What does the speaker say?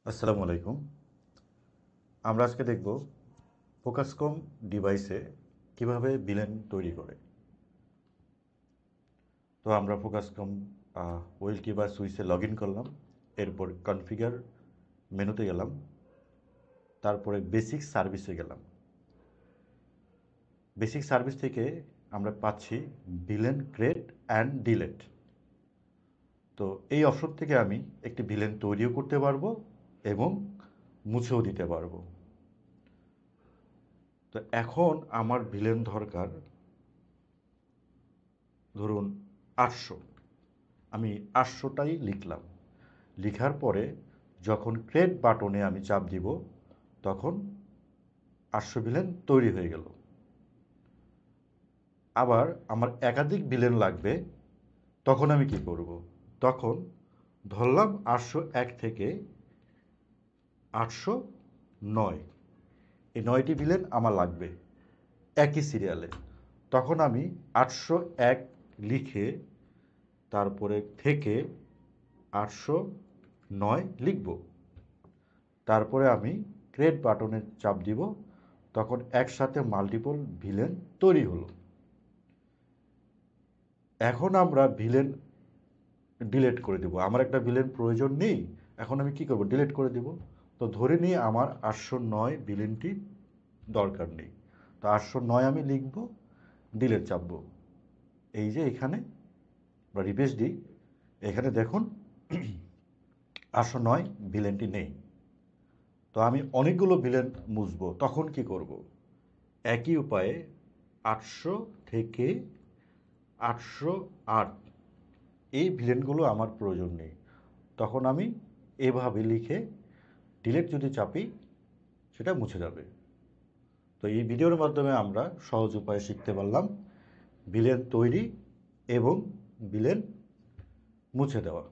আসসালামু আলাইকুম। আমরা আজকে দেখব ফোকাসকম ডিভাইসে কিভাবে ভিলেন তৈরি করে। তো আমরা ফোকাসকম ওয়েল কি বা সুইচে লগ ইন করলাম। এরপর কনফিগার মেনুতে গেলাম, তারপরে বেসিক সার্ভিসে গেলাম। বেসিক সার্ভিস থেকে আমরা পাচ্ছি ভিলেন ক্রিয়েট অ্যান্ড ডিলেট। তো এই অপশন থেকে আমি একটি ভিলেন তৈরিও করতে পারবো এবং মুছেও দিতে পারবো। তো এখন আমার ভিলেন দরকার ধরুন 800। আমি 800টাই লিখলাম। লিখার পরে যখন ক্রিয়েট বাটনে আমি চাপ দিব তখন 800 ভিলেন তৈরি হয়ে গেল। আবার আমার একাধিক ভিলেন লাগবে, তখন আমি কি করব? তখন ধরলাম 801 থেকে 809, এই 9টি ভিলেন আমার লাগবে একই সিরিয়ালে। তখন আমি 801 লিখে তারপরে থেকে 809 লিখব। তারপরে আমি ক্রিয়েট বাটনে চাপ দিব, তখন একসাথে মাল্টিপল ভিলেন তৈরি হলো। এখন আমরা ভিলেন ডিলিট করে দেব। আমার একটা ভিলেন প্রয়োজন নেই, এখন আমি কি করব? ডিলিট করে দেব। তো ধরে নিয়ে আমার 809 ভিলেনটি দরকার নেই। তো 809 আমি লিখব, ডিলিট চাপব। এই যে এখানে বা রিফ্রেশ দিই, এখানে দেখুন 809 ভিলেনটি নেই। তো আমি অনেকগুলো ভিলেন মুছবো, তখন কি করব? একই উপায়ে 800 থেকে 808 এই ভিলেনগুলো আমার প্রয়োজন নেই। তখন আমি এভাবে লিখে ডিলিট যদি চাপি, সেটা মুছে যাবে। তো এই ভিডিওর মাধ্যমে আমরা সহজ উপায়ে শিখতে পারলাম ভিলেন তৈরি এবং ভিলেন মুছে দেওয়া।